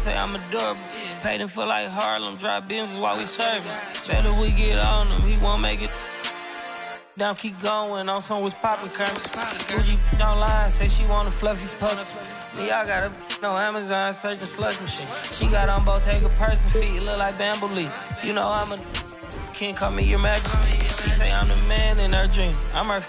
Say I'm adorable. Paid him for like Harlem. Drive business while we serving. Better we get on him. He won't make it. Down, keep going. On some was popping curtains. Gucci don't lie. Say she want a fluffy puppy. Me, I got a no Amazon searching slush machine. She got on Bottega person feet. Look like bamboo leaf. You know I'm a can't call me your majesty. She say I'm the man in her dreams. I'm her.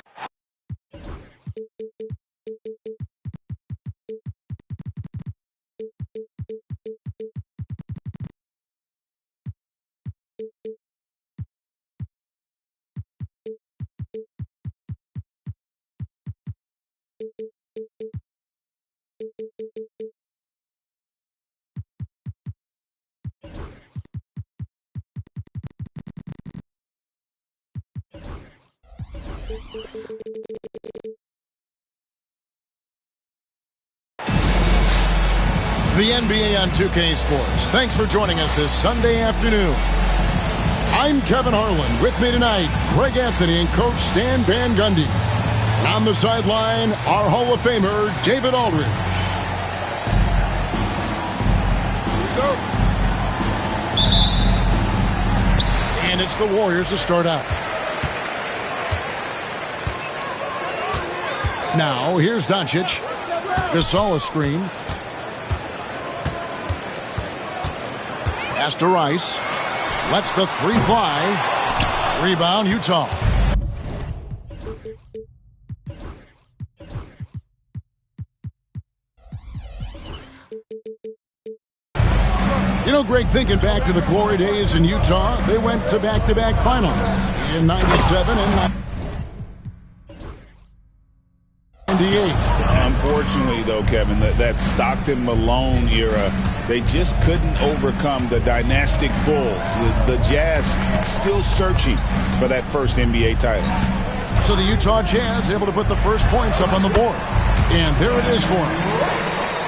The NBA on 2K Sports. Thanks for joining us this Sunday afternoon. I'm Kevin Harlan. With me tonight, Greg Anthony and Coach Stan Van Gundy. And on the sideline, our Hall of Famer, David Aldridge. Here we go. And it's the Warriors to start out. Now, here's Doncic. Gasol a screen. Pass to Rice. Lets the three fly. Rebound, Utah. You know, Greg, thinking back to the glory days in Utah, they went to back-to-back finals in 97 and 98. Unfortunately, though, Kevin, that Stockton-Malone era, they just couldn't overcome the dynastic Bulls. The Jazz still searching for that first NBA title. So the Utah Jazz able to put the first points up on the board. And there it is for him.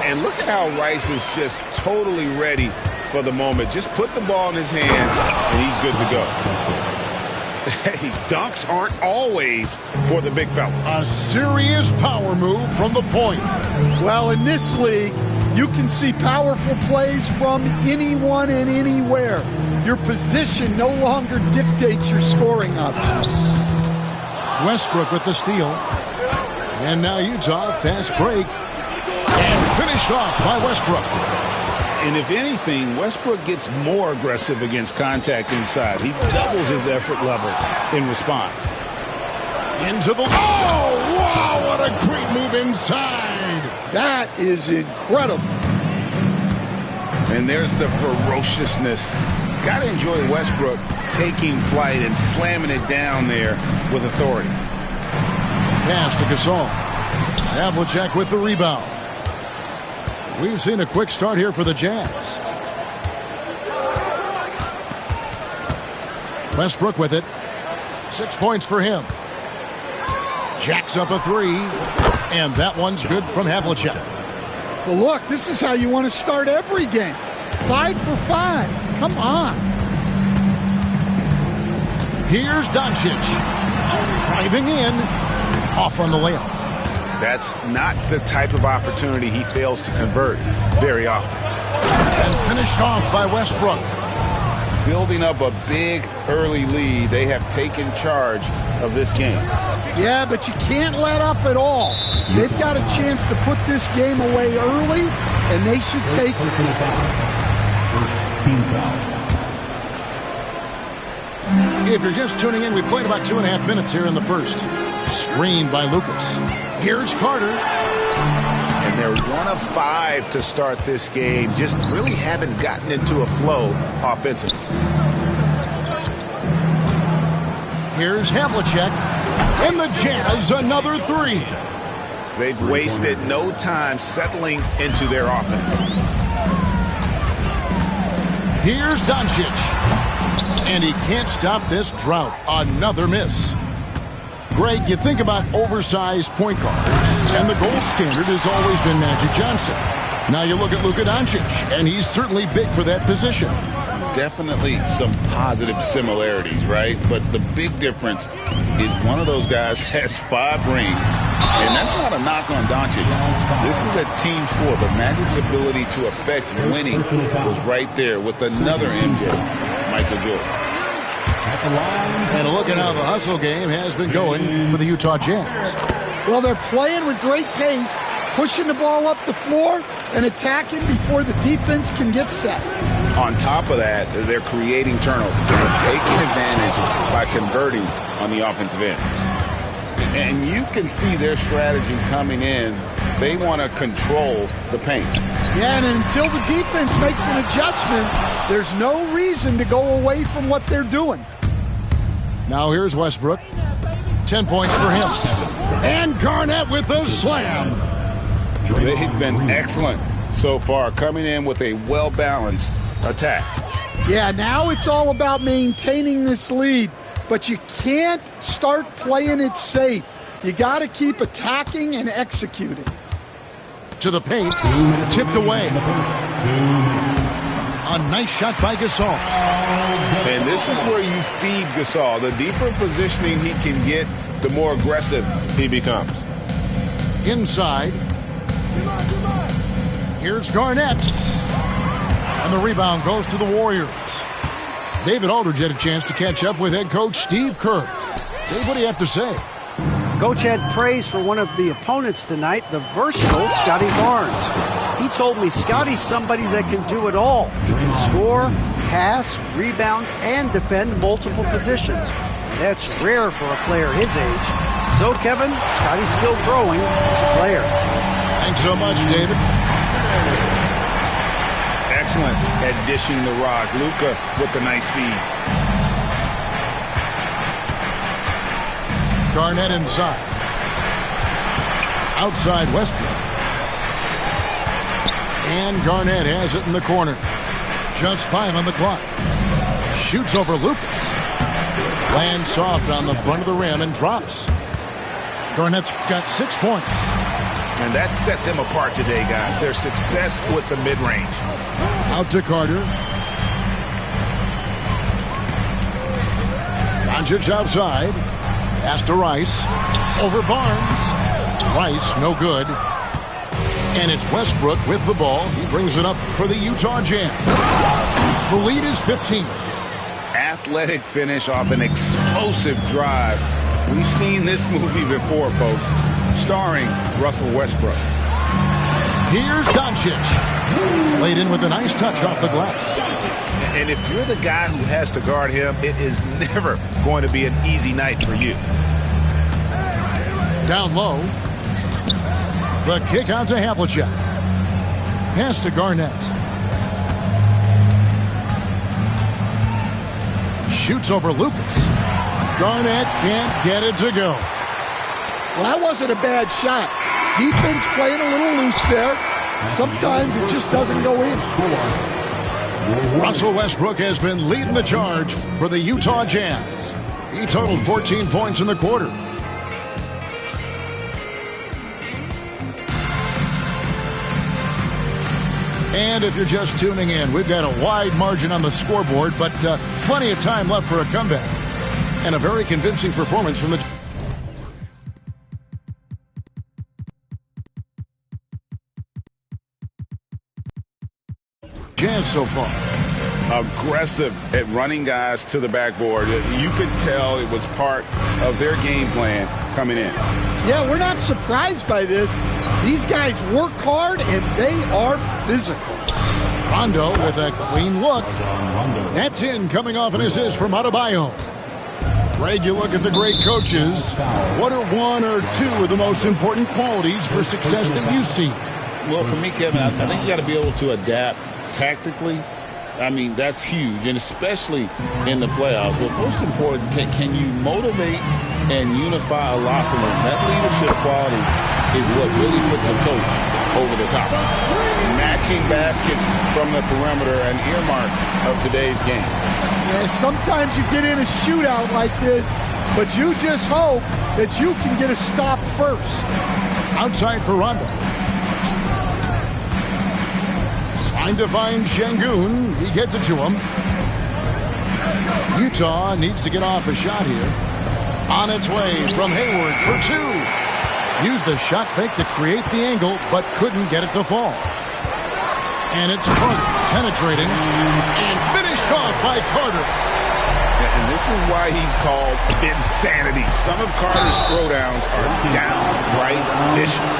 And look at how Rice is just totally ready for the moment. Just put the ball in his hands, and he's good to go. Hey, dunks aren't always for the big fellas. A serious power move from the point. Well, in this league, you can see powerful plays from anyone and anywhere. Your position no longer dictates your scoring options. Westbrook with the steal. And now Utah, fast break. And finished off by Westbrook. And if anything, Westbrook gets more aggressive against contact inside. He doubles his effort level in response. Into the... Oh, wow, what a great move inside. That is incredible. And there's the ferociousness. Got to enjoy Westbrook taking flight and slamming it down there with authority. Pass to Gasol. Havlicek with the rebound. We've seen a quick start here for the Jazz. Westbrook with it. 6 points for him. Jacks up a three. And that one's good from Havlicek. Well, look, this is how you want to start every game. 5 for 5. Come on. Here's Doncic. Driving in. Off on the layup. That's not the type of opportunity he fails to convert very often. And finished off by Westbrook. Building up a big early lead, they have taken charge of this game. Yeah, but you can't let up at all. They've got a chance to put this game away early, and they should take it. Team foul. If you're just tuning in, we played about 2.5 minutes here in the first. Screened by Lucas. Here's Carter. And they're 1 of 5 to start this game. Just really haven't gotten into a flow offensively. Here's Havlicek. And the Jazz, another three. They've wasted no time settling into their offense. Here's Doncic. And he can't stop this drought. Another miss. Greg, you think about oversized point guards, and the gold standard has always been Magic Johnson. Now you look at Luka Doncic, and he's certainly big for that position. Definitely some positive similarities, right? But the big difference is one of those guys has 5 rings, And that's not a knock on Doncic. This is a team sport, but Magic's ability to affect winning was right there with another MJ, Michael Jordan. And look at how the hustle game has been going for the Utah Jazz. Well, they're playing with great pace, pushing the ball up the floor and attacking before the defense can get set. On top of that, they're creating turnovers. They're taking advantage by converting on the offensive end. And you can see their strategy coming in. They want to control the paint. Yeah, and until the defense makes an adjustment, there's no reason to go away from what they're doing. Now here's Westbrook. 10 points for him. And Garnett with the slam. They've been excellent so far, coming in with a well-balanced attack. Yeah, now it's all about maintaining this lead, but you can't start playing it safe. You got to keep attacking and executing. To the paint, tipped away. A nice shot by Gasol. And this is where you feed Gasol. The deeper positioning he can get, the more aggressive he becomes. Inside. Here's Garnett. And the rebound goes to the Warriors. David Aldridge had a chance to catch up with head coach Steve Kerr. Dave, what do you have to say? Coach had praise for one of the opponents tonight, the versatile Scotty Barnes. He told me Scotty's somebody that can do it all. He can score, pass, rebound, and defend multiple positions. That's rare for a player his age. So, Kevin, Scotty's still growing as a player. Thanks so much, David. Excellent at dishing the rock. Luka with the nice feed. Garnett inside. Outside Westbrook. And Garnett has it in the corner. Just 5 on the clock. Shoots over Lucas. Lands soft on the front of the rim and drops. Garnett's got 6 points. And that set them apart today, guys. Their success with the mid-range. Out to Carter. Doncic outside. Pass to Rice. Over Barnes. Rice, no good. And it's Westbrook with the ball. He brings it up for the Utah Jazz. The lead is 15. Athletic finish off an explosive drive. We've seen this movie before, folks, starring Russell Westbrook. Here's Doncic. Laid in with a nice touch off the glass. And if you're the guy who has to guard him, it is never going to be an easy night for you. Down low. The kick out to Havlicek. Pass to Garnett. Shoots over Lucas. Garnett can't get it to go. Well, that wasn't a bad shot. Defense playing a little loose there. Sometimes it just doesn't go in. Russell Westbrook has been leading the charge for the Utah Jazz. He totaled 14 points in the quarter. And if you're just tuning in, we've got a wide margin on the scoreboard, but plenty of time left for a comeback. And a very convincing performance from the Jazz so far. Aggressive at running guys to the backboard. You could tell it was part of their game plan coming in. Yeah, we're not surprised by this. These guys work hard and they are physical. Rondo with a clean look. That's in, coming off an assist from Adebayo. Greg, you look at the great coaches. What are one or two of the most important qualities for success that you see? Well, for me, Kevin, I think you got to be able to adapt tactically. I mean, that's huge, and especially in the playoffs. But most important, can you motivate and unify a locker room? That leadership quality is what really puts a coach over the top. Matching baskets from the perimeter, an earmark of today's game. Yeah, sometimes you get in a shootout like this, but you just hope that you can get a stop first. Outside for Rondo. Trying to find Şengün. He gets it to him. Utah needs to get off a shot here. On its way from Hayward for two. Used the shot fake to create the angle, but couldn't get it to fall. And it's Carter penetrating and finished off by Carter. And this is why he's called Vinsanity. Some of Carter's throwdowns are downright vicious.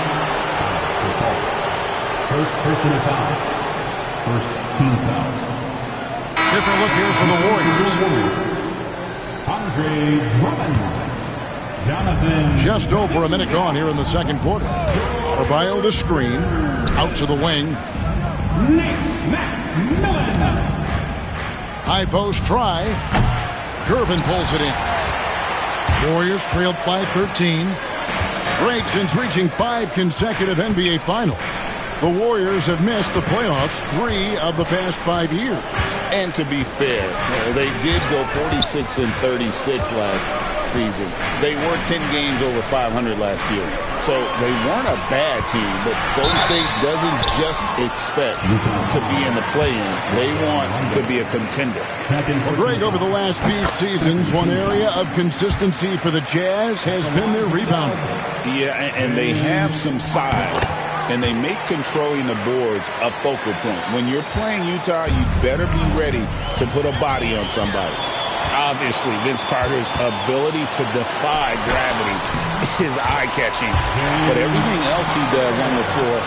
First personal foul. First team foul. Different look here for the Warriors. Andre Drummond. Jonathan. Just over a minute gone here in the second quarter. Adebayo the screen. Out to the wing. Nate McMillan. High post try. Gervin pulls it in. Warriors trailed by 13. Break since reaching 5 consecutive NBA Finals. The Warriors have missed the playoffs 3 of the past 5 years. And to be fair, they did go 46-36 last season. They were 10 games over 500 last year. So they weren't a bad team, but Golden State doesn't just expect to be in the play-in. They want to be a contender. Well, Greg, over the last few seasons, one area of consistency for the Jazz has been their rebounding. Yeah, and they have some size. And they make controlling the boards a focal point. When you're playing Utah, you better be ready to put a body on somebody. Obviously, Vince Carter's ability to defy gravity is eye-catching. But everything else he does on the floor,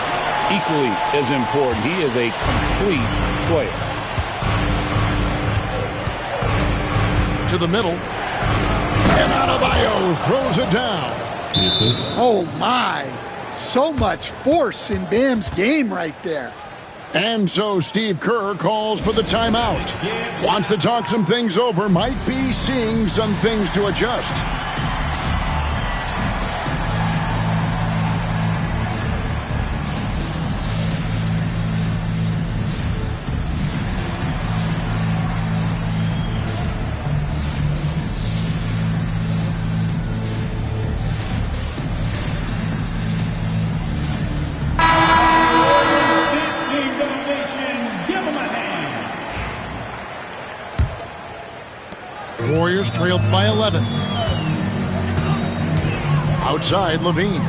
equally as important. He is a complete player. To the middle. And Adebayo throws it down. Oh, my. So much force in Bam's game right there. And so Steve Kerr calls for the timeout. Wants to talk some things over. Might be seeing some things to adjust. Warriors trailed by 11. Outside, Levine.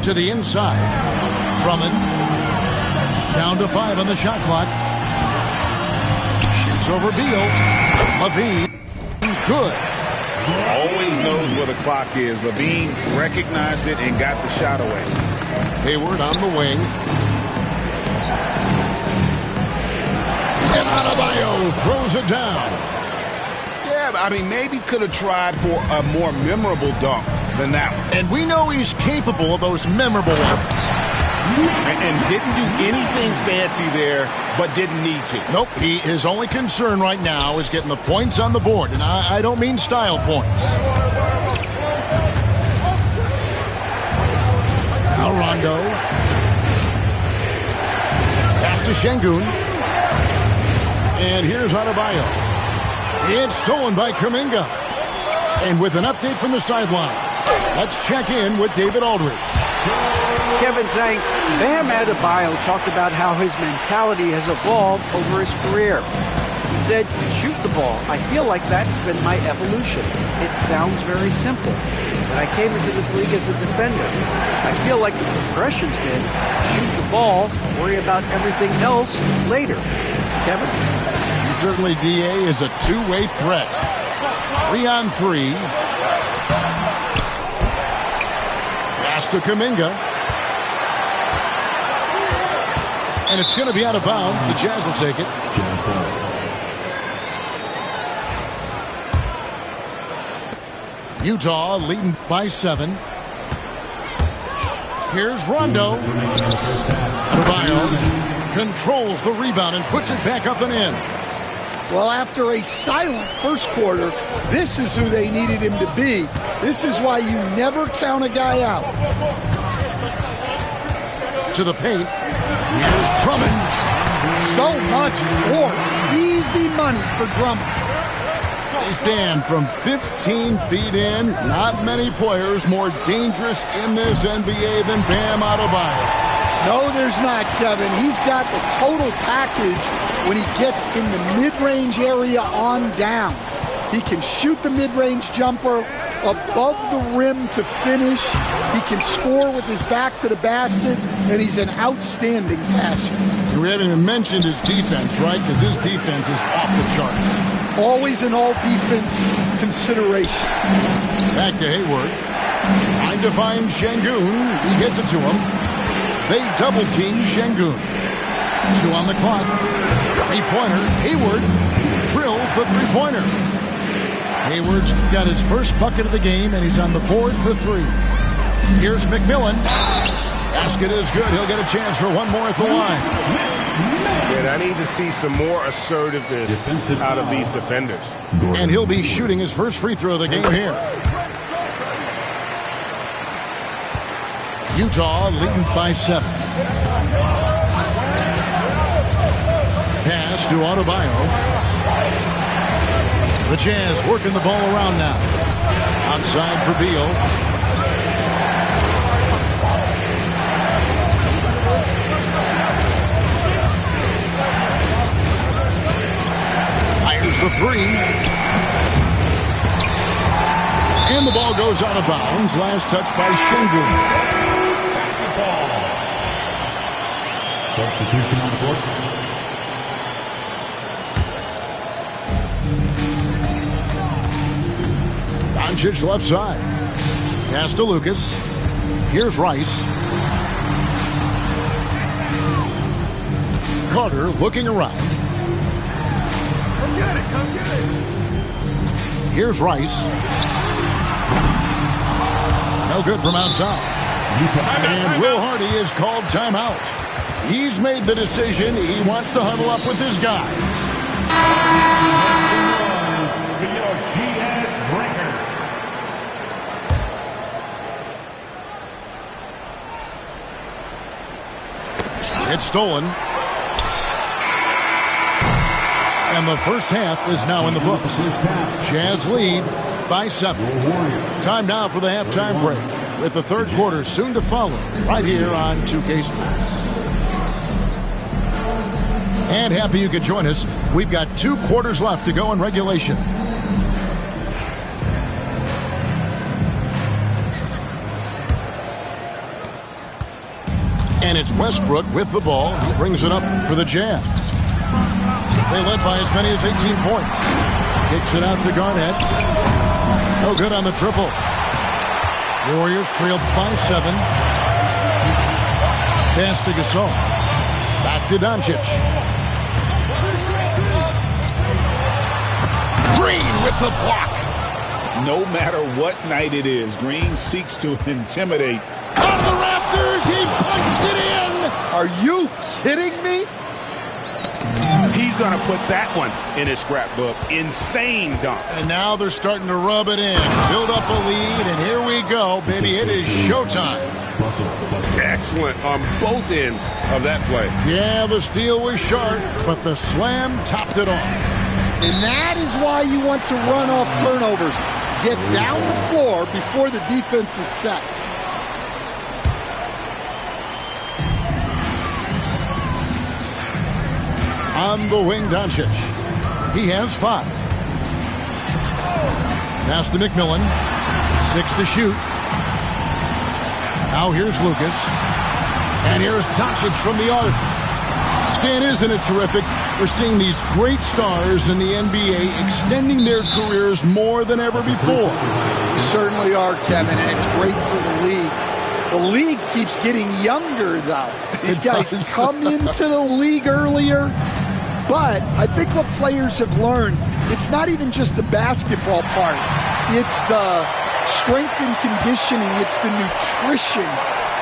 To the inside. Drummond. Down to 5 on the shot clock. Shoots over Beal. Levine. Good. Always knows where the clock is. Levine recognized it and got the shot away. Hayward on the wing. And Adebayo throws it down. Yeah, I mean, maybe could have tried for a more memorable dunk than that one. And we know he's capable of those memorable ones. And didn't do anything fancy there, but didn't need to. Nope, his only concern right now is getting the points on the board. And I don't mean style points. Now Rondo. Pass to Şengün. And here's Adebayo. It's stolen by Kuminga. And with an update from the sideline, let's check in with David Aldridge. Kevin, thanks. Bam Adebayo talked about how his mentality has evolved over his career. He said, shoot the ball. I feel like that's been my evolution. It sounds very simple. When I came into this league as a defender, I feel like the progression's been shoot the ball, worry about everything else later. Kevin? Certainly, DA is a two-way threat. 3-on-3. Pass to Kuminga. And it's going to be out of bounds. The Jazz will take it. Utah leading by 7. Here's Rondo. Adebayo controls the rebound and puts it back up and in. Well, after a silent first quarter, this is who they needed him to be. This is why you never count a guy out. To the paint. Here's Drummond. So much force. Easy money for Drummond. They stand from 15 feet in. Not many players more dangerous in this NBA than Bam Adebayo. No, there's not, Kevin. He's got the total package when he gets in the mid-range area on down. He can shoot the mid-range jumper above the rim to finish. He can score with his back to the basket, and he's an outstanding passer. We haven't even mentioned his defense, right? Because his defense is off the charts. Always an all-defense consideration. Back to Hayward. Trying to find Şengün. He gets it to him. They double-team Şengün. 2 on the clock. Three-pointer. Hayward drills the three-pointer. Hayward's got his first bucket of the game, and he's on the board for 3. Here's McMillan. Basket is good. He'll get a chance for one more at the line. And I need to see some more assertiveness out of these defenders. And he'll be shooting his first free throw of the game here. Utah leading by 7. Pass to Adebayo. The Jazz working the ball around now. Outside for Beal. Fires the 3. And the ball goes out of bounds. Last touch by Şengün. Substitution on the court. Doncic left side. Pass to Lucas. Here's Rice. Carter looking around. Come get it, come get it. Here's Rice. No good from outside. And Will Hardy is called timeout. He's made the decision. He wants to huddle up with his guy. It's stolen. And the first half is now in the books. Jazz lead by 7. Time now for the halftime break, with the third quarter soon to follow right here on 2K Sports. And happy you could join us. We've got 2 quarters left to go in regulation. And it's Westbrook with the ball. He brings it up for the Jazz. They led by as many as 18 points. Kicks it out to Garnett. No good on the triple. Warriors trailed by 7. Pass to Gasol. Back to Doncic. Green with the block. No matter what night it is, Green seeks to intimidate. Out of the rafters, he punched it in. Are you kidding me? He's going to put that one in his scrapbook. Insane dunk. And now they're starting to rub it in. Build up a lead, and here we go, baby. It is showtime. Excellent on both ends of that play. Yeah, the steal was sharp, but the slam topped it off. And that is why you want to run off turnovers. Get down the floor before the defense is set. On the wing, Doncic. He has 5. Pass to McMillan. 6 to shoot. Now here's Lucas. And here's Doncic from the arc. Stan, isn't it terrific? We're seeing these great stars in the NBA extending their careers more than ever before. We certainly are, Kevin, and it's great for the league. The league keeps getting younger, though. These guys come into the league earlier. But I think what players have learned, it's not even just the basketball part. It's the strength and conditioning. It's the nutrition.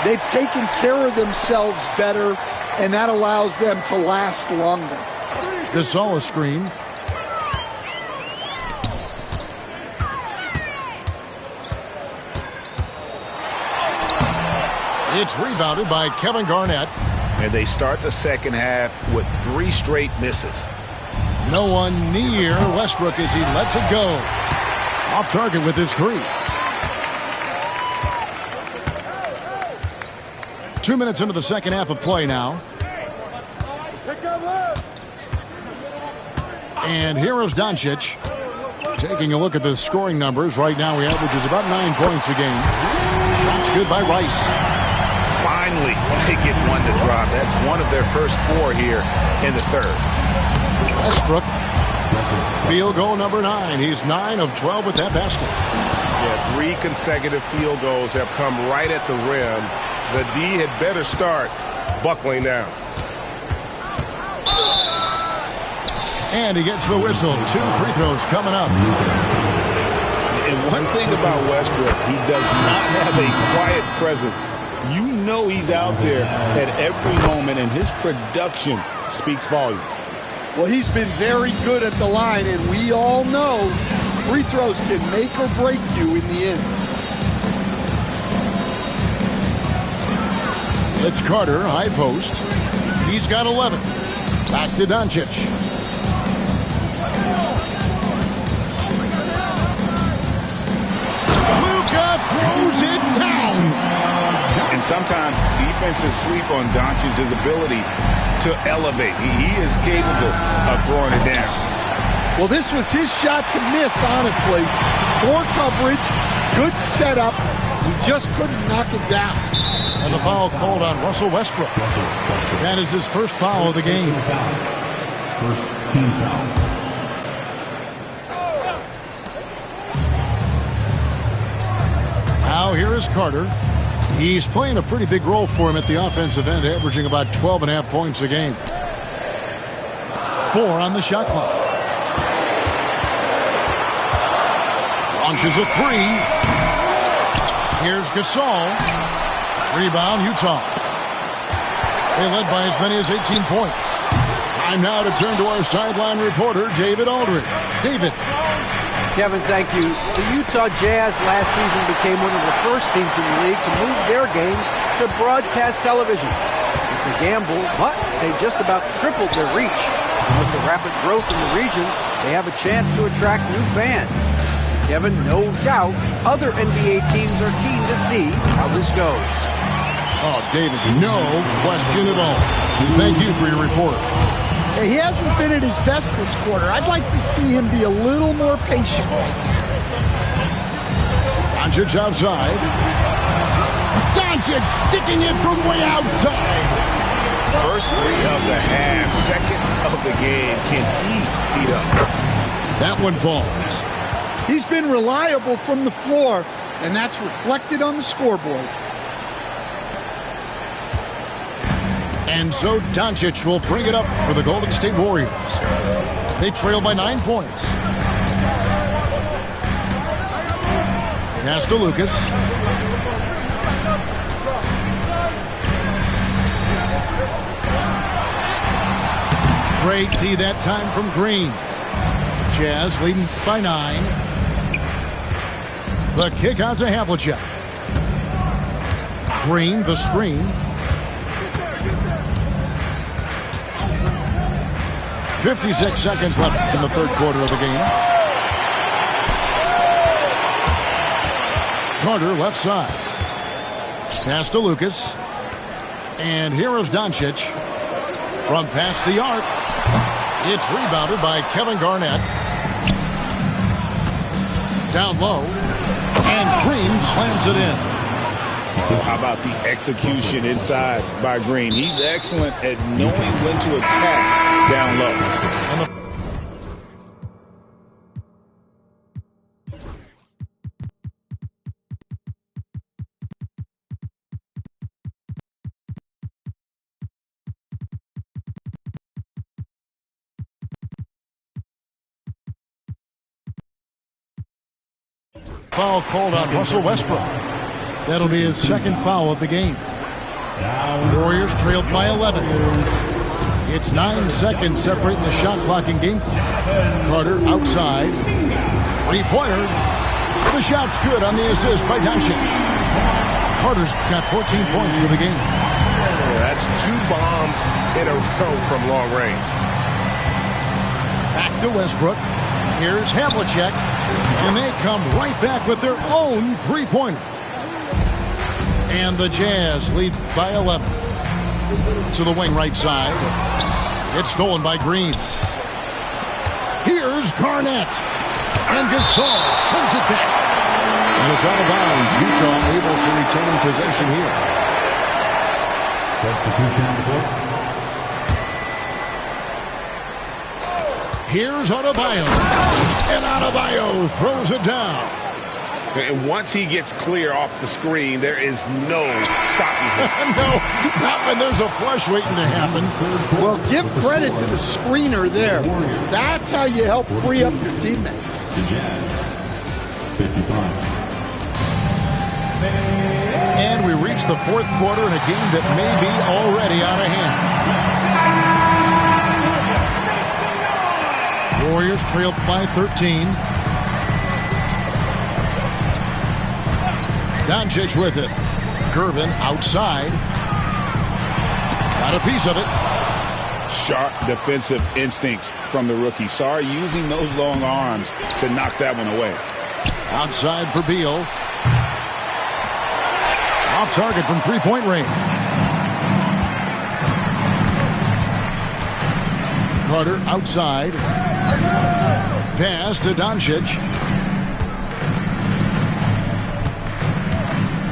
They've taken care of themselves better, and that allows them to last longer. Gasol a screen. It's rebounded by Kevin Garnett. And they start the second half with 3 straight misses. No one near Westbrook as he lets it go. Off target with his 3. 2 minutes into the second half of play now. And here is Doncic. Taking a look at the scoring numbers. Right now he averages about 9 points a game. Shots good by Rice. Finally, they get one to drop. That's one of their first 4 here in the third. Westbrook. Field goal number 9. He's 9 of 12 with that basket. Yeah, 3 consecutive field goals have come right at the rim. The D had better start buckling down. And he gets the whistle. 2 free throws coming up. And one thing about Westbrook, he does not have a quiet presence. You know he's out there at every moment, and his production speaks volumes. Well, he's been very good at the line, and we all know free throws can make or break you in the end. It's Carter, high post. He's got 11. Back to Doncic. Luka throws it down. And sometimes defenses sleep on Doncic's ability to elevate. He is capable of throwing it down. Well, this was his shot to miss, honestly. Poor coverage, good setup. He just couldn't knock it down. And the foul called on Russell Westbrook. That is his first foul of the game. First team foul. Now here is Carter. He's playing a pretty big role for him at the offensive end, averaging about 12.5 points a game. 4 on the shot clock. Launches a 3. Here's Gasol. Rebound, Utah. They led by as many as 18 points. Time now to turn to our sideline reporter, David Aldridge. David. Kevin, thank you. The Utah Jazz last season became one of the first teams in the league to move their games to broadcast television. It's a gamble, but they just about tripled their reach. With the rapid growth in the region, they have a chance to attract new fans. Kevin, no doubt, other NBA teams are keen to see how this goes. Oh, David, no question at all. Thank you for your report. He hasn't been at his best this quarter. I'd like to see him be a little more patient right now. Doncic outside. Doncic sticking it from way outside. First 3 of the half, second of the game. Can he beat up? That one falls. He's been reliable from the floor, and that's reflected on the scoreboard. And so Doncic will bring it up for the Golden State Warriors. They trail by 9 points. Pass to Lucas. Great D that time from Green. Jazz leading by 9. The kick out to Havlicek. Green, the screen. 56 seconds left in the third quarter of the game. Carter left side. Pass to Lucas. And here is Doncic. From past the arc. It's rebounded by Kevin Garnett. Down low. And Green slams it in. How about the execution inside by Green? He's excellent at knowing when to attack down low. Foul called on Russell Westbrook. That'll be his second foul of the game. Warriors trailed by 11. It's 9 seconds separating the shot clock and game clock. Carter outside. Three-pointer. The shot's good on the assist by Doncic. Carter's got 14 points for the game. That's 2 bombs in a row from long range. Back to Westbrook. Here's Havlicek. And they come right back with their own three-pointer. And the Jazz lead by 11. To the wing right side. It's stolen by Green. Here's Garnett. And Gasol sends it back. And it's out of bounds. Utah able to retain possession here. Substitution on the court. Here's Adebayo. And Adebayo throws it down. And once he gets clear off the screen, there is no stopping him. No, not when there's a flush waiting to happen. Well, give credit to the screener there. That's how you help free up your teammates. The Jazz, 55. And we reach the fourth quarter in a game that may be already out of hand. Warriors trail by 13. Doncic with it. Gervin outside. Got a piece of it. Sharp defensive instincts from the rookie. Sorry using those long arms to knock that one away. Outside for Beal. Off target from three-point range. Carter outside. Pass to Doncic.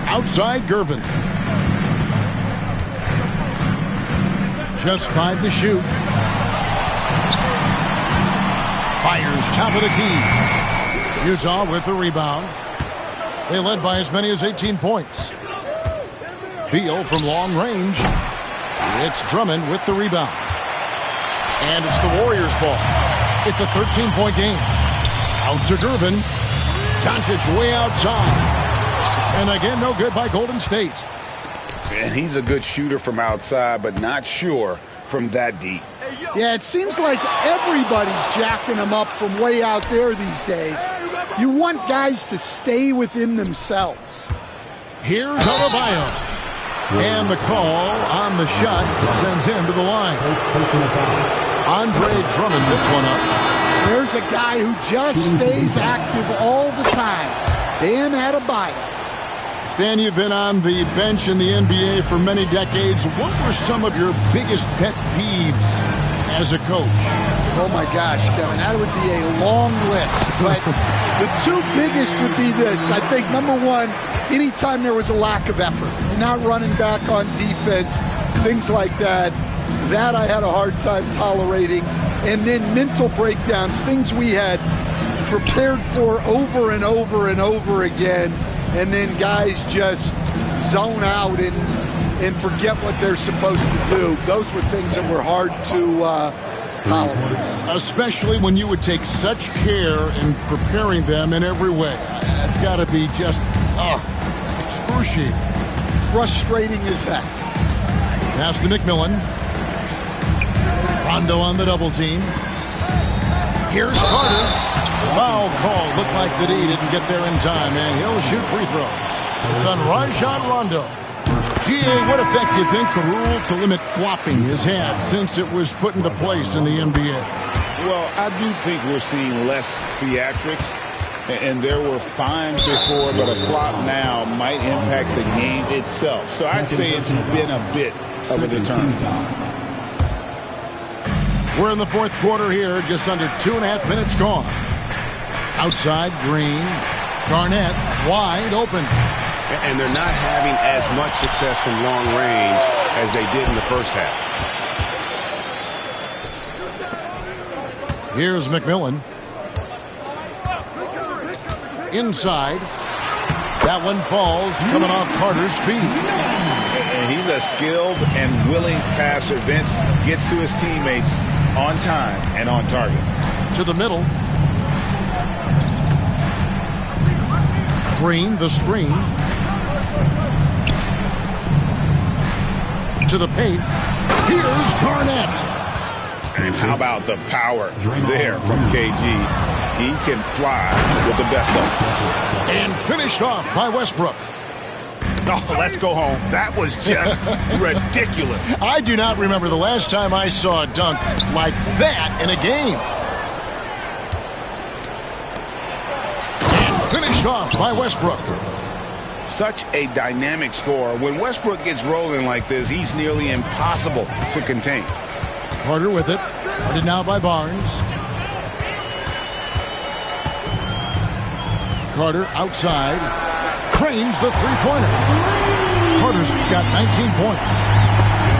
Outside Gervin. Just 5 to shoot. Fires top of the key. Utah with the rebound. They led by as many as 18 points. Beal from long range. It's Drummond with the rebound. And it's the Warriors' ball. It's a 13-point game. Out to Gervin. Doncic way outside. And again, no good by Golden State. And he's a good shooter from outside, but not sure from that deep. Yeah, it seems like everybody's jacking them up from way out there these days. You want guys to stay within themselves. Here's Adebayo. And the call on the shot sends him to the line. Andre Drummond picks one up. There's a guy who just stays active all the time. Bam Adebayo. Stan, you've been on the bench in the NBA for many decades. What were some of your biggest pet peeves as a coach? Oh, my gosh, Kevin, that would be a long list. But the two biggest would be this. I think, number one, anytime there was a lack of effort, not running back on defense, things like that, that I had a hard time tolerating. And then mental breakdowns, things we had prepared for over and over and over again, and then guys just zone out and forget what they're supposed to do. Those were things that were hard to tolerate. Especially when you would take such care in preparing them in every way. That's got to be just excruciating. Frustrating as heck. Pass to McMillan. Rondo on the double team. Here's Carter. Foul call. Looked like that he didn't get there in time, and he'll shoot free throws. It's on Rajon Rondo. GA, what effect do you think the rule to limit flopping has had since it was put into place in the NBA? Well, I do think we're seeing less theatrics, and there were fines before, but a flop now might impact the game itself. So I'd say it's been a bit of a deterrent. We're in the fourth quarter here, just under 2.5 minutes gone. Outside, Green. Garnett wide open. And they're not having as much success from long range as they did in the first half. Here's McMillan. Inside. That one falls, coming off Carter's feet. And he's a skilled and willing passer. Vince gets to his teammates on time and on target. To the middle. Green, the screen. To the paint. Here's Garnett. And how about the power there from KG? He can fly with the best of them. And finished off by Westbrook. Oh, let's go home. That was just ridiculous. I do not remember the last time I saw a dunk like that in a game. And finished off by Westbrook. Such a dynamic scorer. When Westbrook gets rolling like this, he's nearly impossible to contain. Carter with it. Guarded now by Barnes. Carter outside. Cranes the three-pointer. Carter's got 19 points.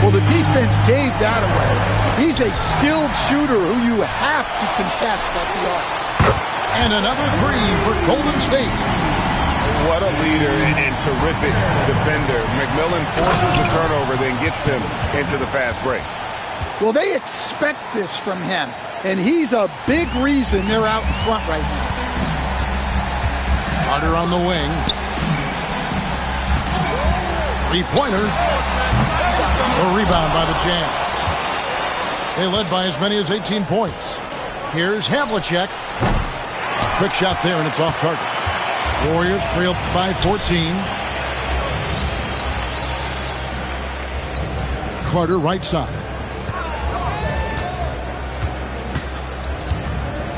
Well, the defense gave that away. He's a skilled shooter who you have to contest at the arc. And another three for Golden State. What a leader and terrific defender. McMillan forces the turnover, then gets them into the fast break. Well, they expect this from him, and he's a big reason they're out in front right now. Carter on the wing. Three-pointer. A rebound by the Jazz. They led by as many as 18 points. Here's Havlicek. Quick shot there, and it's off target. Warriors trail by 14. Carter right side.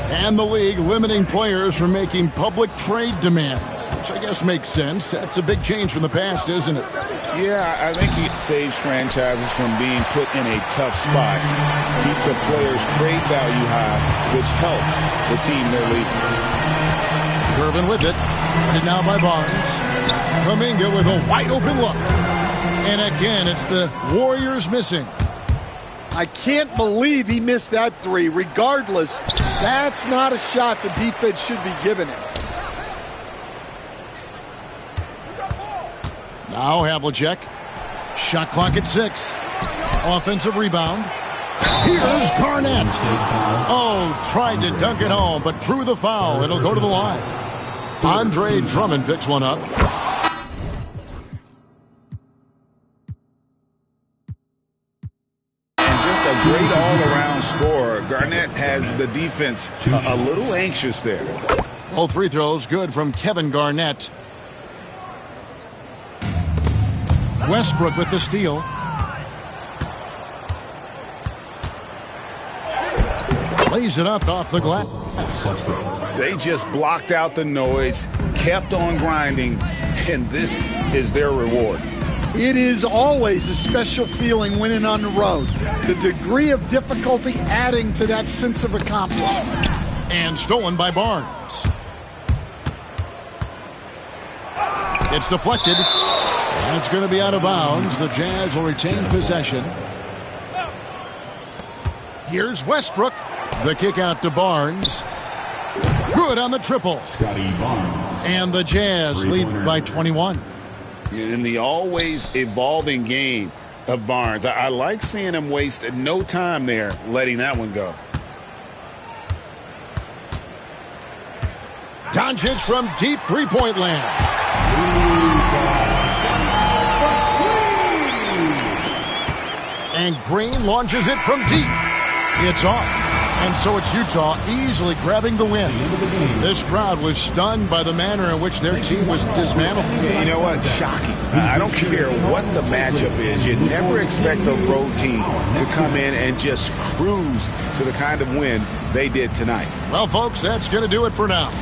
And the league limiting players from making public trade demands, which I guess makes sense. That's a big change from the past, isn't it? Yeah, I think it saves franchises from being put in a tough spot. Keeps a player's trade value high, which helps the team they're leaving. Irvin with it. And now by Barnes. Kuminga with a wide open look. And again, it's the Warriors missing. I can't believe he missed that three. Regardless, that's not a shot the defense should be giving him. Now Havlicek. Shot clock at 6. Offensive rebound. Here's Garnett. Oh, tried to dunk it home, but drew the foul. It'll go to the line. Andre Drummond picks one up. And just a great all-around scorer. Garnett has the defense a little anxious there. Both free throws good from Kevin Garnett. Westbrook with the steal. Lays it up off the glass. They just blocked out the noise, kept on grinding, and this is their reward. It is always a special feeling winning on the road. The degree of difficulty adding to that sense of accomplishment. And stolen by Barnes. It's deflected. And it's going to be out of bounds. The Jazz will retain possession. Here's Westbrook. The kick out to Barnes. Good on the triple. Scotty Barnes. And the Jazz lead by 21. In the always evolving game of Barnes, I like seeing him waste no time there letting that one go. Doncic from deep three-point land. And Green launches it from deep. It's off. And so it's Utah easily grabbing the win. This crowd was stunned by the manner in which their team was dismantled. You know what? Shocking. I don't care what the matchup is. You never expect a road team to come in and just cruise to the kind of win they did tonight. Well, folks, that's going to do it for now.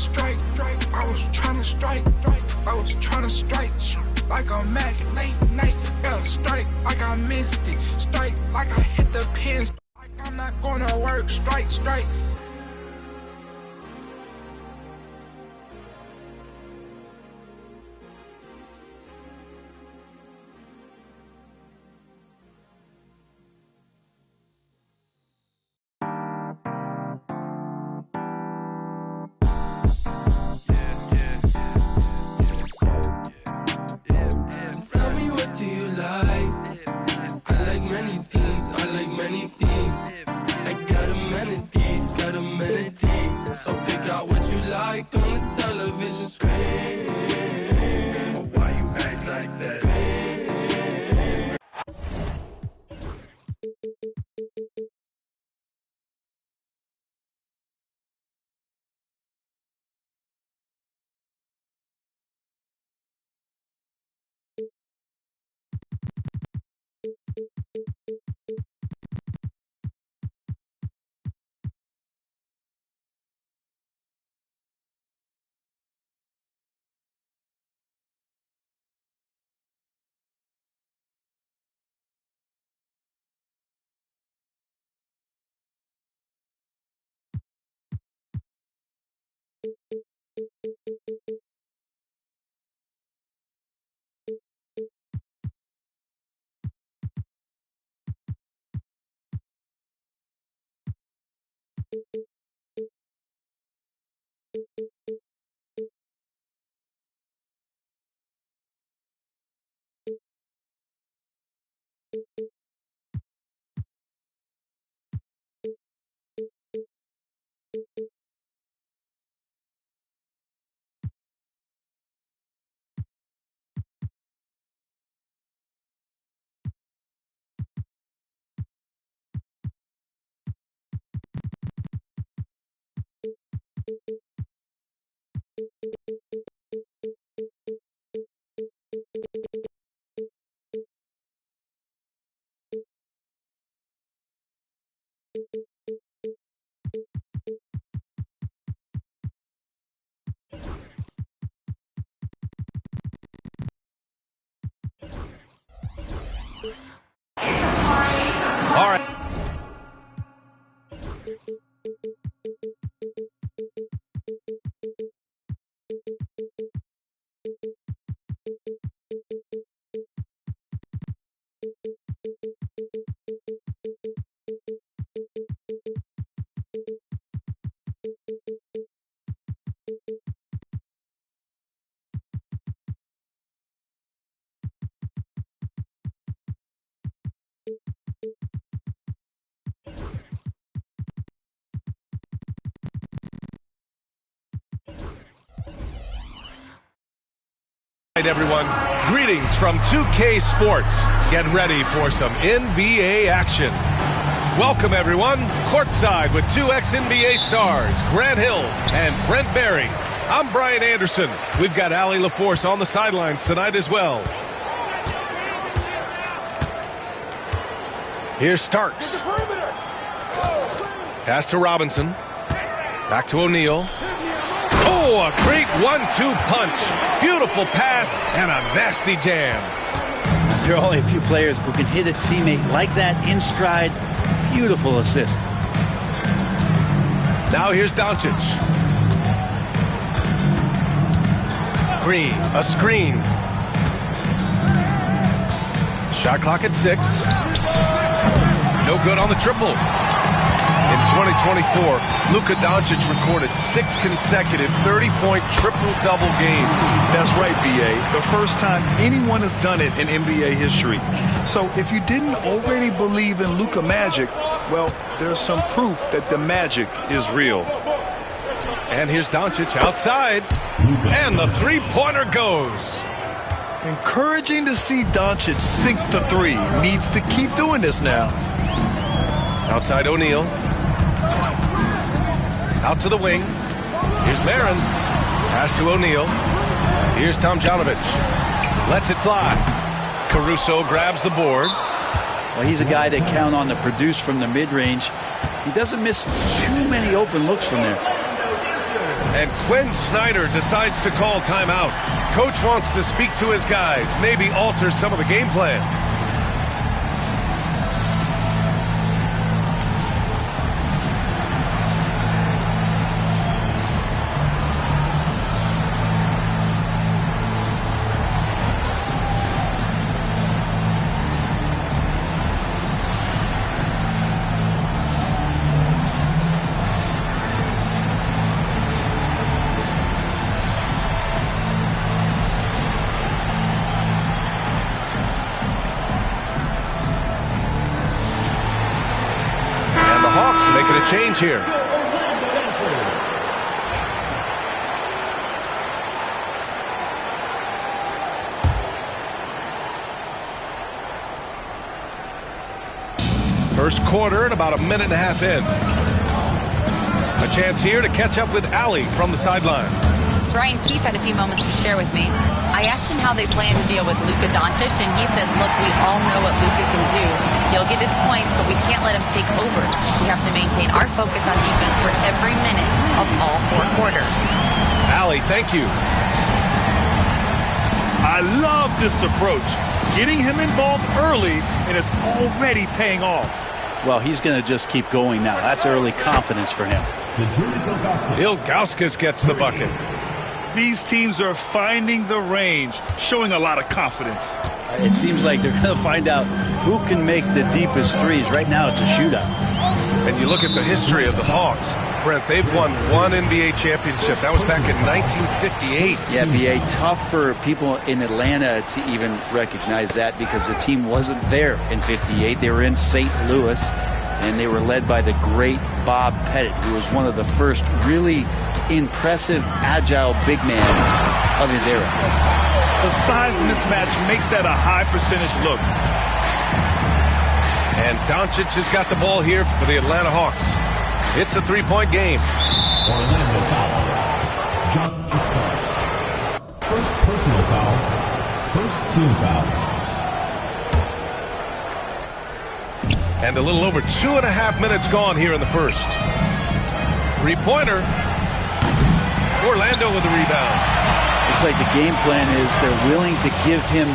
strike. I was trying to strike. I was trying to strike. Like a match late night. Yeah, strike like I missed it. Strike like I hit the pins. Like I'm not gonna work. Strike. Tell me, what do you like? I like many things, I got amenities, so pick out what you like on the television screen. Why you act like that? All right. All right, everyone. Greetings from 2K Sports. Get ready for some NBA action. Welcome, everyone. Courtside with two ex-NBA stars, Grant Hill and Brent Barry. I'm Brian Anderson. We've got Allie LaForce on the sidelines tonight as well. Here's Starks. Pass to Robinson. Back to O'Neal. Oh, a great 1-2 punch. Beautiful pass and a nasty jam. There are only a few players who can hit a teammate like that in stride. Beautiful assist. Now here's Doncic. Green, a screen. Shot clock at 6. No good on the triple. In 2024, Luka Doncic recorded 6 consecutive 30-point triple-double games. That's right, B.A. The first time anyone has done it in NBA history. So if you didn't already believe in Luka Magic, well, there's some proof that the magic is real. And here's Doncic outside. And the three-pointer goes. Encouraging to see Doncic sink the three. Needs to keep doing this now. Outside O'Neal. Out to the wing. Here's Marin. Pass to O'Neal. Here's Tomjanovich. Lets it fly. Caruso grabs the board. Well, he's a guy that count on to produce from the mid-range. He doesn't miss too many open looks from there. And Quinn Snyder decides to call timeout. Coach wants to speak to his guys, maybe alter some of the game plan. Making a change here. First quarter and about a minute and a half in. A chance here to catch up with Allie from the sideline. Brian Keefe had a few moments to share with me. I asked him how they plan to deal with Luka Doncic, and he said, look, we all know what Luka can do. He'll get his points, but we can't let him take over. We have to maintain our focus on defense for every minute of all 4 quarters. Allie, thank you. I love this approach. Getting him involved early, and it's already paying off. Well, he's going to just keep going now. That's early confidence for him. Ilgauskas gets the bucket. These teams are finding the range, showing a lot of confidence. It seems like they're going to find out who can make the deepest threes. Right now, it's a shootout. And you look at the history of the Hawks. Brent, they've won 1 NBA championship. That was back in 1958. Yeah, B.A., tough for people in Atlanta to even recognize that because the team wasn't there in 58. They were in St. Louis, and they were led by the great Bob Pettit, who was one of the first really impressive, agile big man of his era. The size mismatch makes that a high percentage look. And Doncic has got the ball here for the Atlanta Hawks. It's a 3-point game. Orlando foul. John Starks. First personal foul. First team foul. And a little over 2.5 minutes gone here in the first. 3-pointer. Orlando with the rebound. Looks like the game plan is they're willing to give him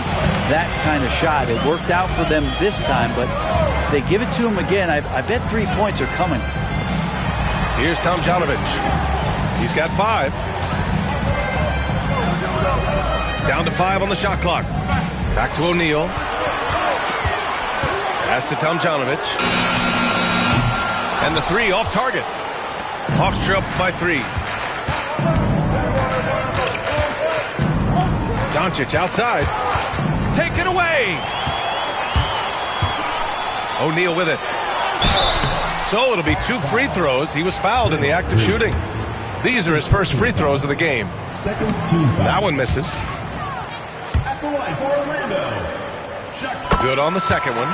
that kind of shot. It worked out for them this time, but if they give it to him again, I bet 3 points are coming. Here's Tomjanovich. He's got 5. Down to 5 on the shot clock. Back to O'Neal. Pass to Tomjanovich. And the 3 off target. Hawks trail by 3. Doncic outside. Taken away. O'Neal with it. So it'll be 2 free throws. He was fouled in the act of shooting. These are his first free throws of the game. That one misses. At the line for Orlando. Good on the second one.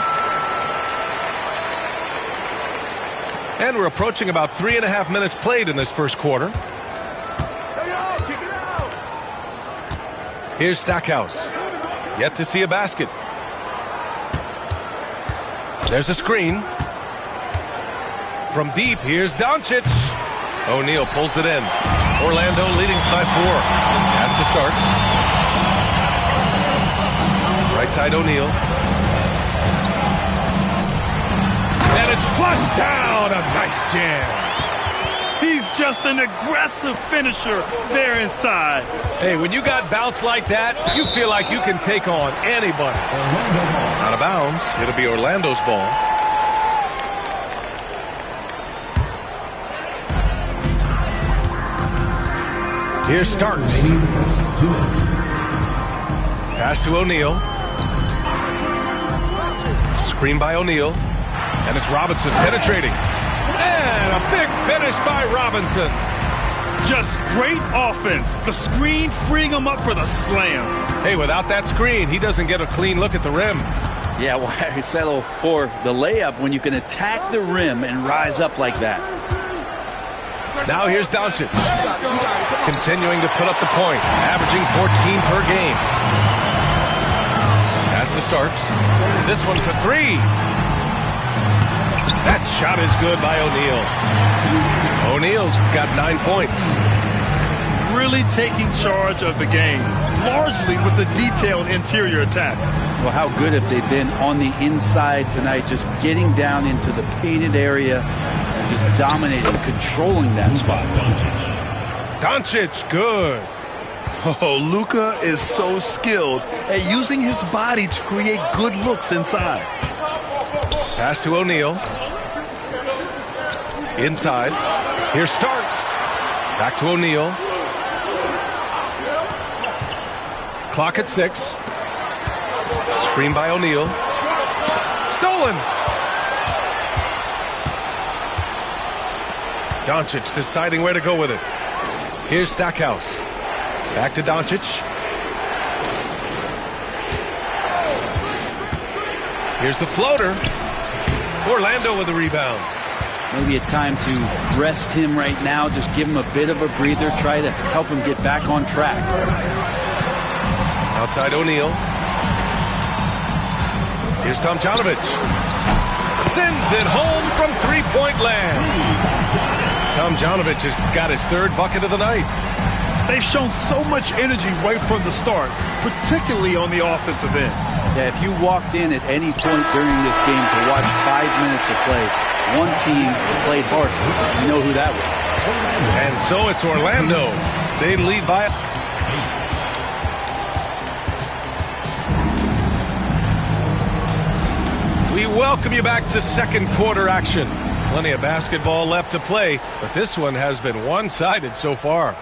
And we're approaching about 3.5 minutes played in this first quarter. Here's Stackhouse. Yet to see a basket. There's a screen. From deep, here's Doncic. O'Neal pulls it in. Orlando leading by 4. Pass to Starks. Right side O'Neal. And it's flushed down. A nice jam. He's just an aggressive finisher there inside. Hey, when you got bounce like that, you feel like you can take on anybody. Out of bounds. It'll be Orlando's ball. Here's Starks. Pass to O'Neal. Screen by O'Neal. And it's Robinson penetrating. And a big finish by Robinson. Just great offense. The screen freeing him up for the slam. Hey, without that screen, he doesn't get a clean look at the rim. Yeah, why settle for the layup when you can attack the rim and rise up like that? Now here's Doncic. Continuing to put up the points, averaging 14 per game. Pass to Starks. This one for 3. That shot is good by O'Neal. O'Neal's got 9 points. really taking charge of the game, largely with the detailed interior attack. Well, how good have they been on the inside tonight, just getting down into the painted area and just dominating, controlling that spot. Doncic, good. Oh, Luka is so skilled at using his body to create good looks inside. Pass to O'Neal. Inside. Here's Starks. Back to O'Neal. Clock at 6. Screen by O'Neal. Stolen. Doncic deciding where to go with it. Here's Stackhouse. Back to Doncic. Here's the floater. Orlando with the rebound. Maybe a time to rest him right now. Just give him a bit of a breather. Try to help him get back on track. Outside O'Neal. Here's Tomjanovich. Sends it home from three-point land. Tomjanovich has got his third bucket of the night. They've shown so much energy right from the start, particularly on the offensive end. Yeah, if you walked in at any point during this game to watch 5 minutes of play, one team played harder. You know who that was. And so it's Orlando. They lead by 8. We welcome you back to second quarter action. Plenty of basketball left to play, but this one has been one-sided so far.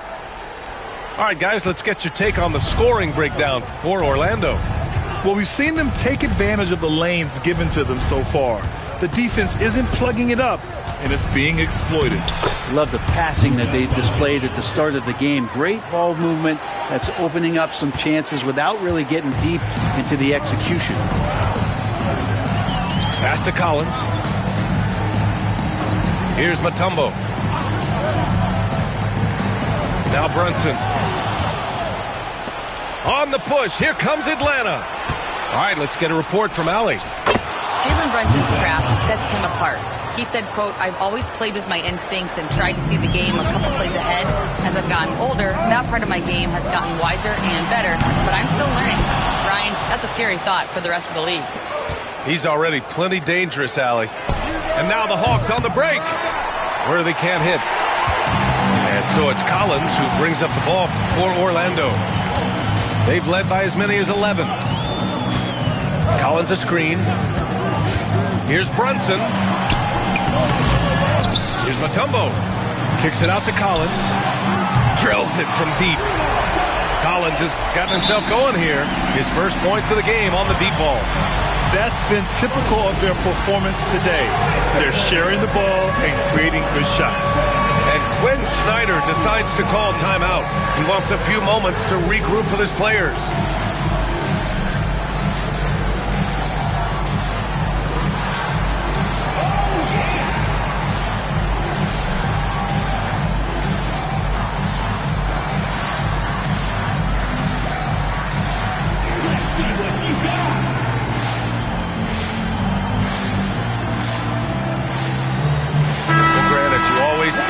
All right, guys, let's get your take on the scoring breakdown for Orlando. Well, we've seen them take advantage of the lanes given to them so far. The defense isn't plugging it up, and it's being exploited. Love the passing that they displayed at the start of the game. Great ball movement that's opening up some chances without really getting deep into the execution. Pass to Collins. Here's Mutombo. Now Brunson. On the push. Here comes Atlanta. All right, let's get a report from Allie. Jalen Brunson's craft sets him apart. He said, quote, "I've always played with my instincts and tried to see the game a couple plays ahead. As I've gotten older, that part of my game has gotten wiser and better, but I'm still learning." Ryan, that's a scary thought for the rest of the league. He's already plenty dangerous, Allie. And now the Hawks on the break, where they can't hit. And so it's Collins who brings up the ball for Orlando. They've led by as many as 11. Collins a screen. Here's Brunson. Here's Mutombo. Kicks it out to Collins. Drills it from deep. Collins has gotten himself going here. His first points of the game on the deep ball. That's been typical of their performance today. They're sharing the ball and creating good shots. And Quinn Snyder decides to call timeout. He wants a few moments to regroup with his players.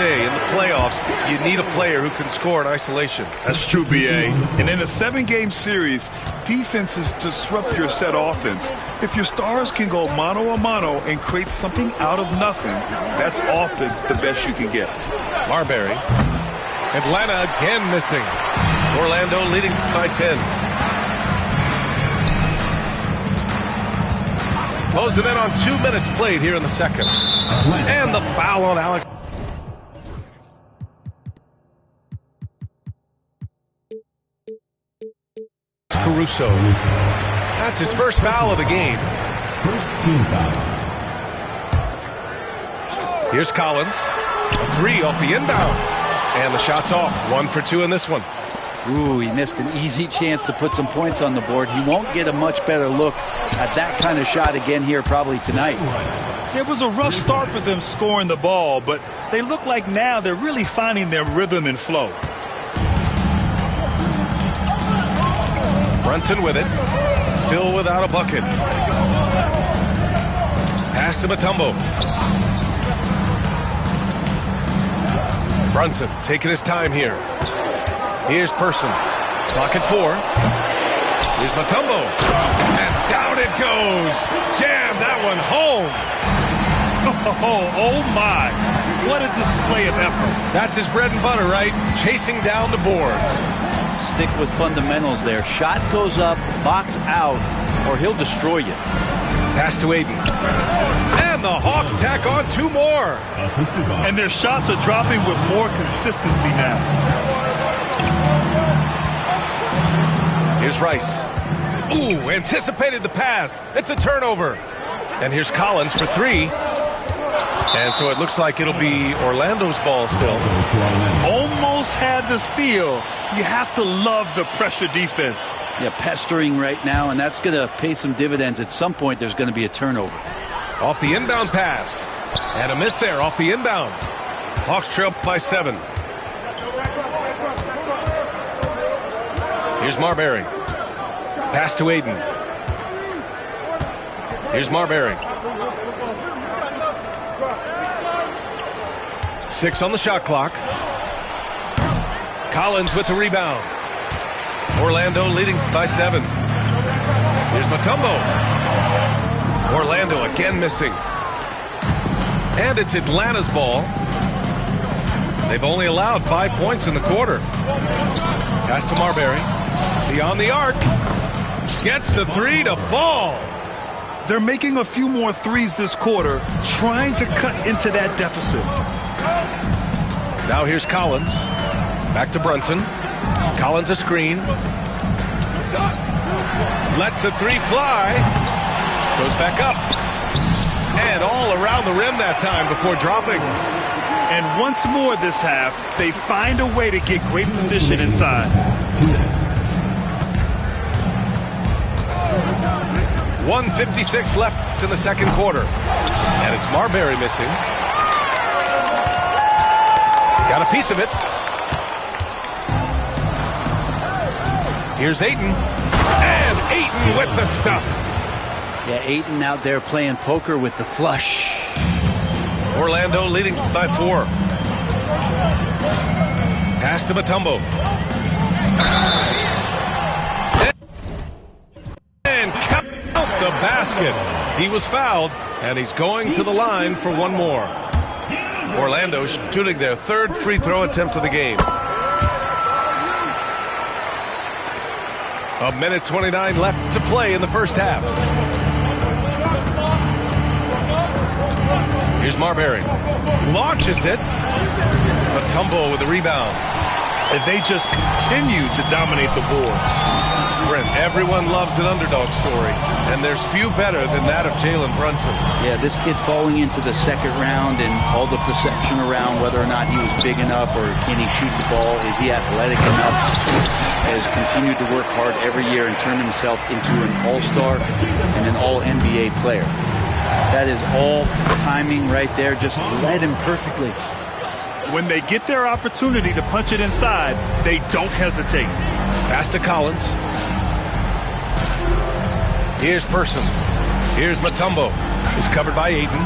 In the playoffs, you need a player who can score in isolation. That's true, B.A. And in a 7-game series, defenses disrupt your set offense. If your stars can go mano-a-mano and create something out of nothing, that's often the best you can get. Marbury. Atlanta again missing. Orlando leading by 10. Closing in on 2 minutes played here in the second. And the foul on Alex. Caruso. That's his first foul of the game. First team foul. Here's Collins. A three off the inbound. And the shot's off. 1 for 2 in this one. Ooh, he missed an easy chance to put some points on the board. He won't get a much better look at that kind of shot again here probably tonight. It was a rough start for them scoring the ball, but they look like now they're really finding their rhythm and flow. Brunson with it. Still without a bucket. Pass to Mutombo. Brunson taking his time here. Here's Person. Clock at 4. Here's Mutombo. And down it goes. Jam that one home. Oh my. What a display of effort. That's his bread and butter, right? Chasing down the boards. Stick with fundamentals there. Shot goes up, box out, or he'll destroy you. Pass to Aiden. And the Hawks tack on 2 more. And their shots are dropping with more consistency now. Here's Rice. Ooh, anticipated the pass. It's a turnover. And here's Collins for 3. And so it looks like it'll be Orlando's ball still. Almost had the steal. You have to love the pressure defense. Yeah, pestering right now, and that's going to pay some dividends. At some point, there's going to be a turnover. Off the inbound pass. And a miss there off the inbound. Hawks trail by 7. Here's Marbury. Pass to Aiden. Here's Marbury. 6 on the shot clock. Collins with the rebound. Orlando leading by 7. Here's Mutombo. Orlando again missing. And it's Atlanta's ball. They've only allowed 5 points in the quarter. Pass to Marbury. Beyond the arc. Gets the 3 to fall. They're making a few more threes this quarter, trying to cut into that deficit. Now here's Collins. Back to Brunson. Collins a screen. Lets the 3 fly. Goes back up. And all around the rim that time before dropping. And once more this half, they find a way to get great position inside. 1:56 left in the second quarter. And it's Marbury missing. Got a piece of it. Here's Ayton. And Ayton with the stuff. Yeah, Ayton out there playing poker with the flush. Orlando leading by 4. Pass to Mutombo. And count the basket. He was fouled, and he's going to the line for 1 more. Orlando shooting their 3rd free throw attempt of the game. 1:29 left to play in the first half. Here's Marbury. Launches it. Mutombo with the rebound. And they just continue to dominate the boards. Brent, everyone loves an underdog story, and there's few better than that of Jalen Brunson. Yeah, this kid falling into the second round and all the perception around whether or not he was big enough or can he shoot the ball, is he athletic enough, has continued to work hard every year and turn himself into an all-star and an all-NBA player. That is all timing right there, just led him perfectly. When they get their opportunity to punch it inside, they don't hesitate. Pass to Collins. Here's Person. Here's Mutombo. He's covered by Ayton.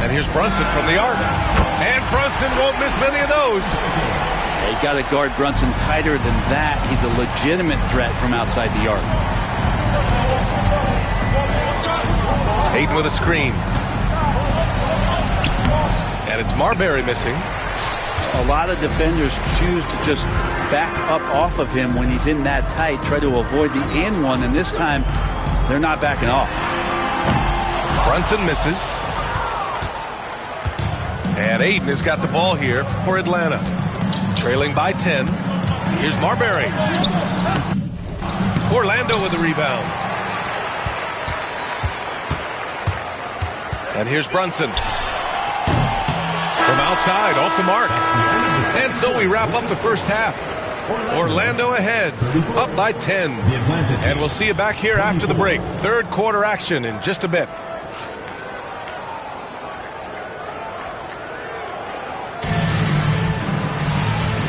And here's Brunson from the arc. And Brunson won't miss many of those. Yeah, you got to guard Brunson tighter than that. He's a legitimate threat from outside the arc. Ayton with a screen. And it's Marbury missing. A lot of defenders choose to just back up off of him when he's in that tight, try to avoid the and one, and this time they're not backing off. Brunson misses. And Ayton has got the ball here for Atlanta. Trailing by 10. Here's Marbury. Orlando with the rebound. And here's Brunson. From outside, off the mark. And so we wrap up the first half. Orlando ahead, up by 10. And we'll see you back here after the break. Third quarter action in just a bit.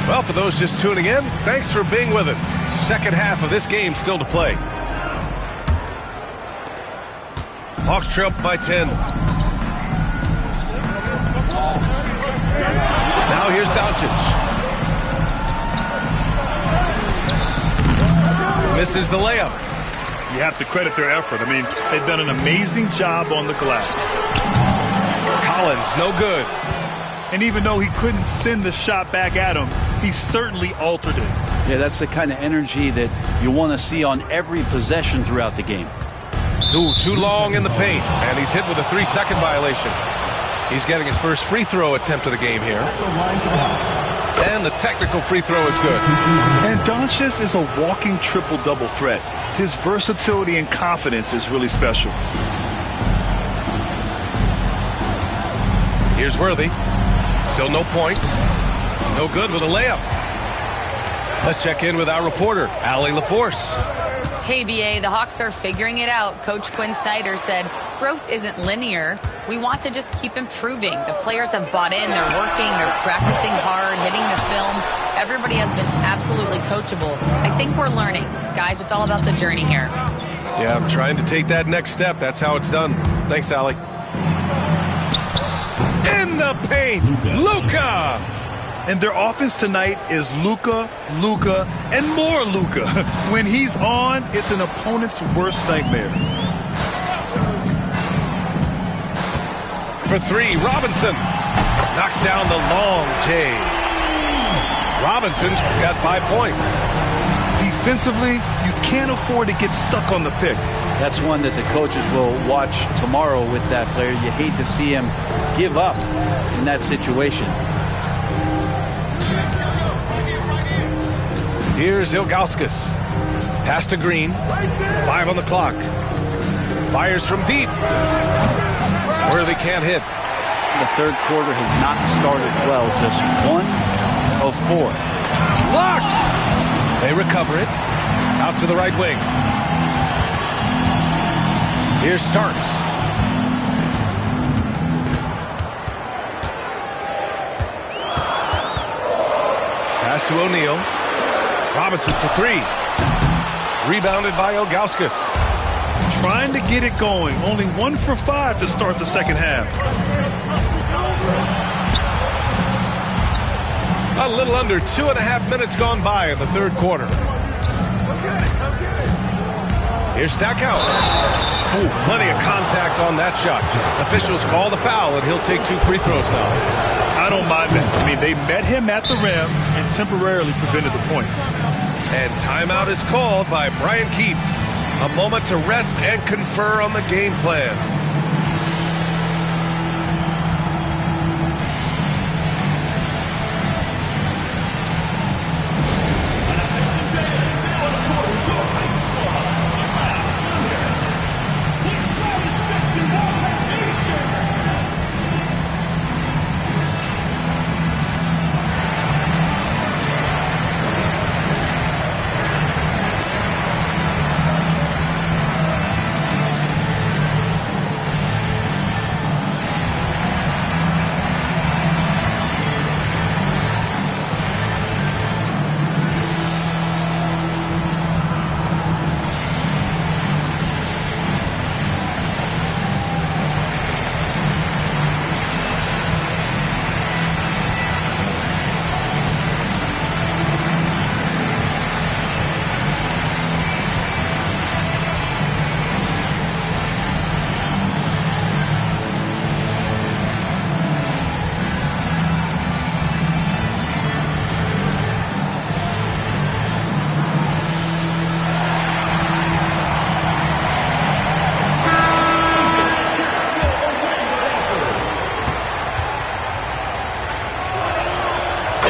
Well, for those just tuning in, thanks for being with us. Second half of this game still to play. Hawks trail by 10. Now here's Doncic. Misses the layup. You have to credit their effort. I mean, they've done an amazing job on the glass. Collins, no good. And even though he couldn't send the shot back at him, he certainly altered it. Yeah, that's the kind of energy that you want to see on every possession throughout the game. Ooh, too long in the paint, and he's hit with a 3-second violation. He's getting his first free throw attempt of the game here. And the technical free throw is good. And Doncic is a walking triple-double threat. His versatility and confidence is really special. Here's Worthy. Still no points. No good with a layup. Let's check in with our reporter, Allie LaForce. Hey, BA, the Hawks are figuring it out. Coach Quinn Snyder said, growth isn't linear. We want to just keep improving. The players have bought in. They're working. They're practicing hard, hitting the film. Everybody has been absolutely coachable. I think we're learning. Guys, it's all about the journey here. Yeah, I'm trying to take that next step. That's how it's done. Thanks, Allie. In the paint, Luka! And their offense tonight is Luka, and more Luka. When he's on, it's an opponent's worst nightmare. For three, Robinson knocks down the long J. Robinson's got 5 points. Defensively, you can't afford to get stuck on the pick. That's one that the coaches will watch tomorrow with that player. You hate to see him give up in that situation. Here's Ilgauskas. Pass to Green. 5 on the clock. Fires from deep. Worthy can't hit. The third quarter has not started well. Just 1 of 4. Blocked! They recover it. Out to the right wing. Here's Starks. Pass to O'Neal. Robinson for 3. Rebounded by Ilgauskas. Trying to get it going. Only 1 for 5 to start the second half. A little under 2.5 minutes gone by in the third quarter. Here's Stackhouse. Ooh, plenty of contact on that shot. Officials call the foul, and he'll take 2 free throws now. I don't mind that. I mean, they met him at the rim and temporarily prevented the points. And timeout is called by Brian Keefe. A moment to rest and confer on the game plan.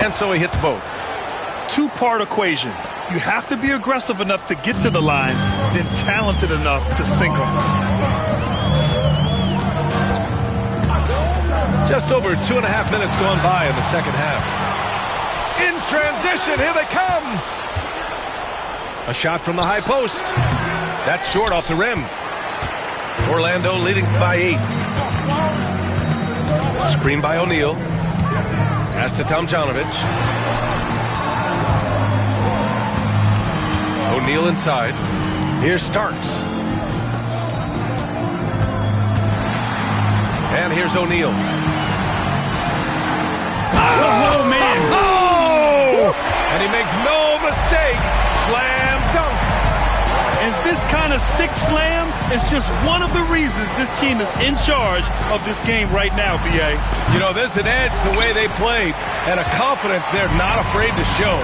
And so he hits both. 2-part equation. You have to be aggressive enough to get to the line, then talented enough to sink them. Just over 2.5 minutes gone by in the second half. In transition, here they come. A shot from the high post. That's short off the rim. Orlando leading by 8. Screen by O'Neal. Pass to Tomjanovich. O'Neal inside. Here's Starks. And here's O'Neal. Oh, man. Oh! And he makes no mistake. Slam dunk. this kind of six slam is just one of the reasons this team is in charge of this game right now, B.A. You know, there's an edge the way they played and a confidence they're not afraid to show.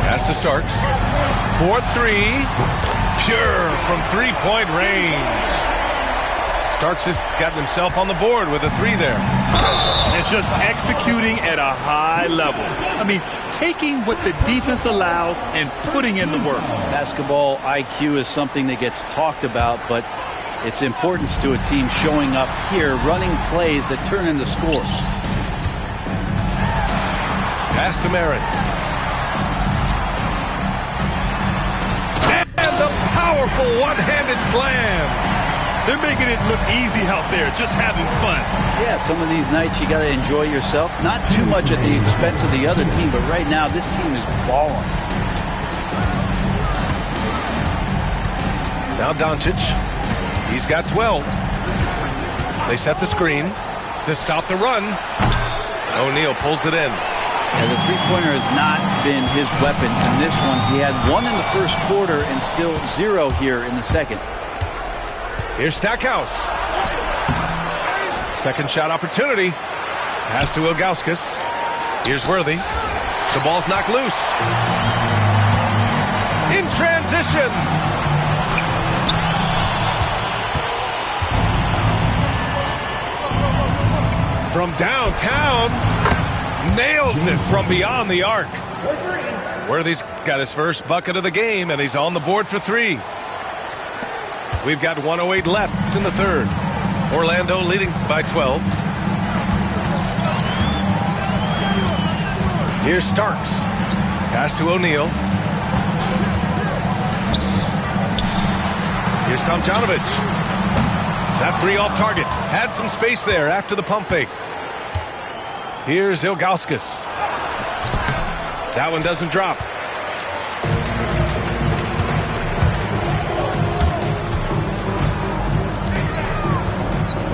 Pass to Starks. 4-3. Pure from three-point range. Starks has gotten himself on the board with a three there. And just executing at a high level. I mean, taking what the defense allows and putting in the work. Basketball IQ is something that gets talked about, but its importance to a team showing up here, running plays that turn into scores. Pass to Merritt. And the powerful one-handed slam. They're making it look easy out there, just having fun. Yeah, some of these nights you got to enjoy yourself. Not too much at the expense of the other team, but right now this team is balling. Now Doncic. He's got 12. They set the screen to stop the run. O'Neal pulls it in. Yeah, the three-pointer has not been his weapon in this one. He had one in the first quarter and still 0 here in the second. Here's Stackhouse. Second shot opportunity. Pass to Ilgauskas. Here's Worthy. The ball's knocked loose. In transition. From downtown. Nails it from beyond the arc. Worthy's got his first bucket of the game, and he's on the board for three. We've got 1:08 left in the third. Orlando leading by 12. Here's Starks. Pass to O'Neal. Here's Tomjanovich. That three off target. Had some space there after the pump fake. Here's Ilgauskas. That one doesn't drop.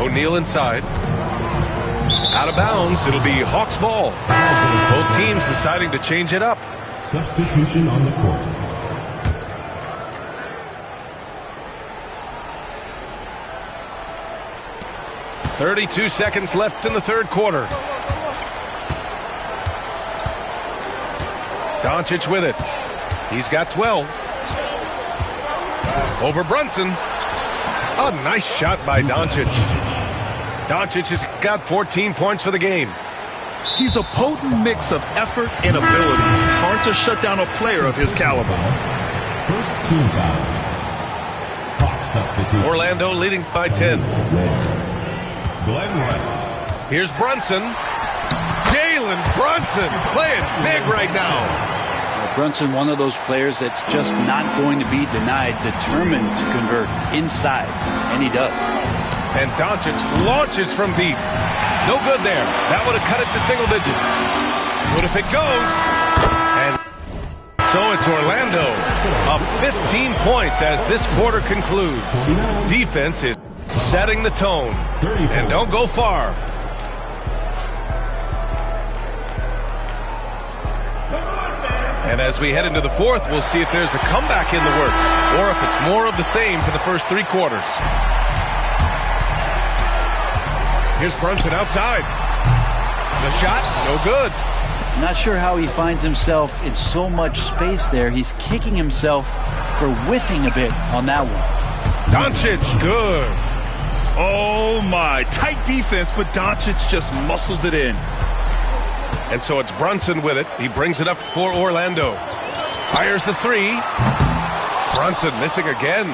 O'Neal inside. Out of bounds. It'll be Hawks ball. Both teams deciding to change it up. Substitution on the court. .32 seconds left in the third quarter. Doncic with it. He's got 12. Over Brunson. A nice shot by Doncic. Doncic has got 14 points for the game. He's a potent mix of effort and ability. Hard to shut down a player of his caliber. First team foul. Hawks substitution. Orlando leading by 10. Glenn Rice. Here's Brunson. Jalen Brunson playing big right now. Brunson, one of those players that's just not going to be denied, determined to convert inside, and he does. And Doncic launches from deep. No good there. That would have cut it to single digits. What if it goes? And so it's Orlando up 15 points as this quarter concludes. Defense is setting the tone. And don't go far. And as we head into the fourth, we'll see if there's a comeback in the works or if it's more of the same for the first three quarters. Here's Brunson outside. The shot, no good. Not sure how he finds himself in so much space there. He's kicking himself for whiffing a bit on that one. Doncic, good. Oh, my. Tight defense, but Doncic just muscles it in. And so it's Brunson with it. He brings it up for Orlando. Fires the three. Brunson missing again.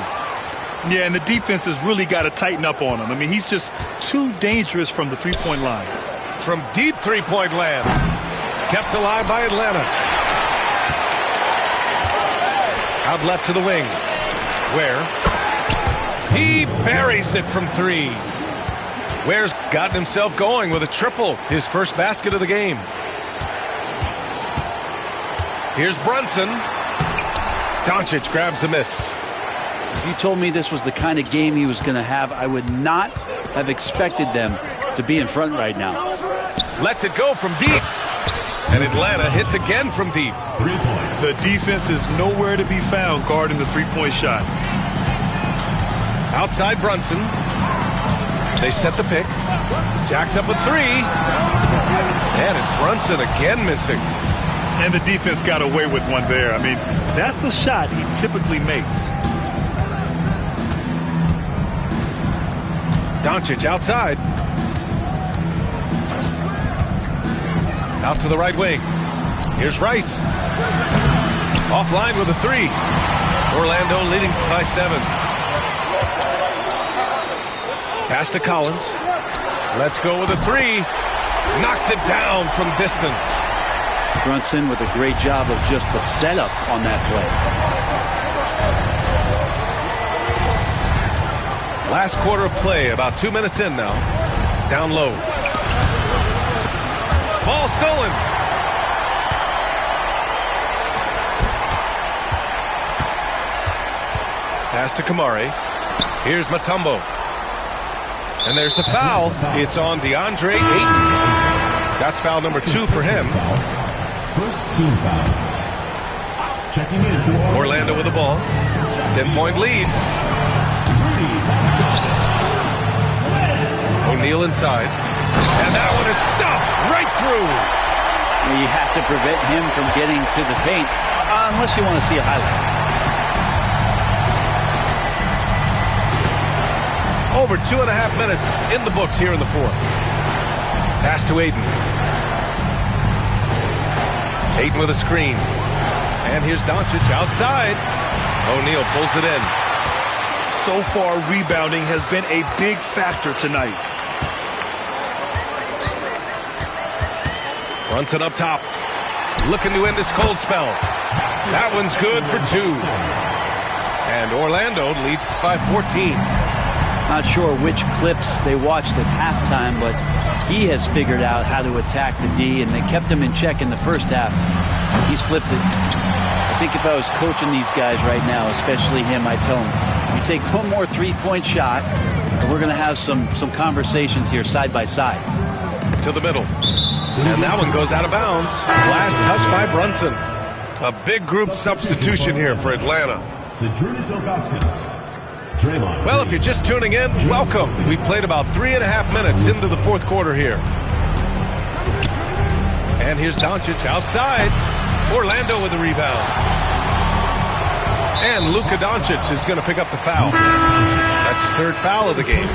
Yeah, and the defense has really got to tighten up on him. I mean, he's just too dangerous from the three-point line. From deep three-point land. Kept alive by Atlanta. Out left to the wing. Ware. He buries it from three. Ware's gotten himself going with a triple. His first basket of the game. Here's Brunson. Doncic grabs the miss. If you told me this was the kind of game he was going to have, I would not have expected them to be in front right now. Lets it go from deep. And Atlanta hits again from deep. 3 points. The defense is nowhere to be found guarding the three-point shot. Outside Brunson. They set the pick. Jacks up a three. And it's Brunson again missing. And the defense got away with one there. I mean, that's the shot he typically makes. Doncic outside. Out to the right wing. Here's Rice. Offline with a three. Orlando leading by 7. Pass to Collins. Let's go with a three. Knocks it down from distance. Brunson with a great job of just the setup on that play. Last quarter of play, about 2 minutes in now. Down low. Ball stolen. Pass to Kamari. Here's Mutombo. And there's the foul. It's on DeAndre Ayton. That's foul number 2 for him. First team foul. Checking in. Orlando with the ball. 10-point lead. O'Neal inside. And that one is stuffed right through. You have to prevent him from getting to the paint unless you want to see a highlight. Over 2.5 minutes in the books here in the fourth. Pass to Ayton. Ayton with a screen. And here's Doncic outside. O'Neal pulls it in. So far, rebounding has been a big factor tonight. Brunson up top. Looking to end this cold spell. That one's good for 2. And Orlando leads by 14. Not sure which clips they watched at halftime, but he has figured out how to attack the D, and they kept him in check in the first half. He's flipped it. I think if I was coaching these guys right now, especially him, I'd tell him, you take one more three-point shot, and we're going to have some conversations here side by side. To the middle. And that one goes out of bounds. Last touch by Brunson. A big group substitution here for Atlanta. Zydrunas Ilgauskas. Well, if you're just tuning in, welcome. We've played about 3.5 minutes into the fourth quarter here. And here's Doncic outside. Orlando with the rebound. And Luka Doncic is going to pick up the foul. That's his 3rd foul of the game.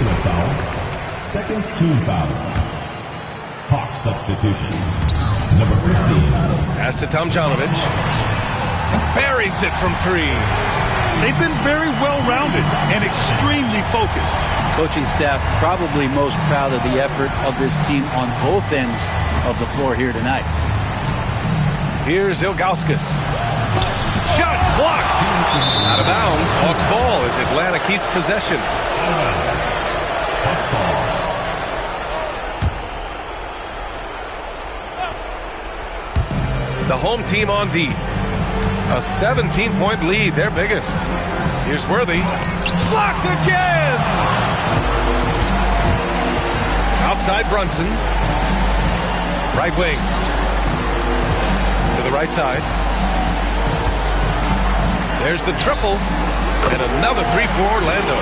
Second team foul. Hawks substitution. Number 15. Pass to Tomjanovich. Buries it from 3. They've been very well-rounded and extremely focused. Coaching staff probably most proud of the effort of this team on both ends of the floor here tonight. Here's Ilgauskas. Shots blocked. Out of bounds. Hawks ball as Atlanta keeps possession. Hawks ball. The home team on D. A 17-point lead, their biggest. Here's Worthy. Blocked again! Outside Brunson. Right wing. To the right side. There's the triple. And another 3 for Orlando.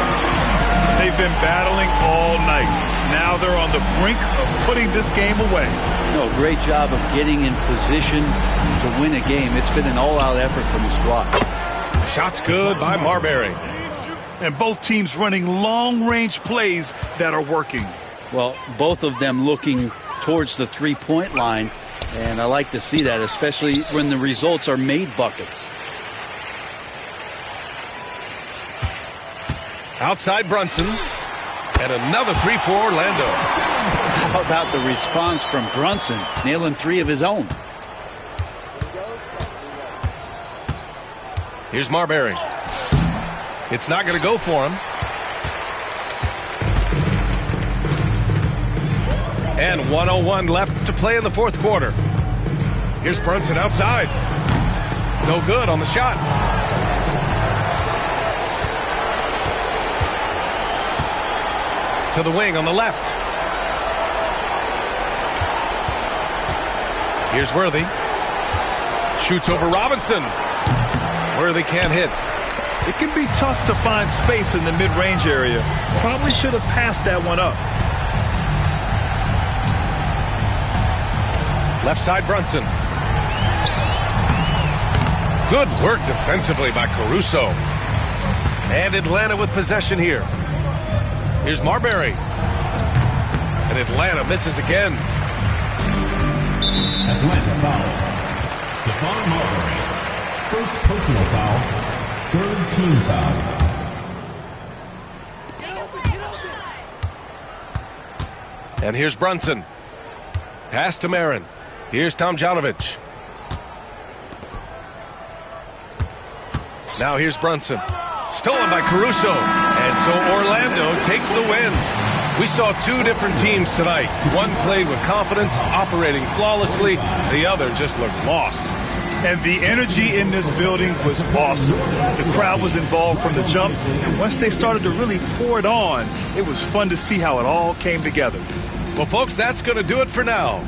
They've been battling all night. Now they're on the brink of putting this game away. No, great job of getting in position to win a game. It's been an all-out effort from the squad. Shots good by Marbury. And both teams running long-range plays that are working. Well, both of them looking towards the three-point line, and I like to see that, especially when the results are made buckets. Outside Brunson. And another 3 for Orlando. How about the response from Brunson, nailing 3 of his own? Here's Marbury. It's not going to go for him. And 1:01 left to play in the fourth quarter. Here's Brunson outside. No good on the shot. To the wing on the left. Here's Worthy. Shoots over Robinson. Worthy can't hit. It can be tough to find space in the mid-range area. Probably should have passed that one up. Left side, Brunson. Good work defensively by Caruso. And Atlanta with possession here. Here's Marbury. And Atlanta misses again. Atlanta foul. Stephon Marbury. First personal foul. Third team foul. And here's Brunson. Pass to Marin. Here's Tomjanovich. Now here's Brunson. Stolen by Caruso. And so Orlando takes the win. We saw two different teams tonight. One played with confidence, operating flawlessly. The other just looked lost. And the energy in this building was awesome. The crowd was involved from the jump. And once they started to really pour it on, it was fun to see how it all came together. Well, folks, that's going to do it for now.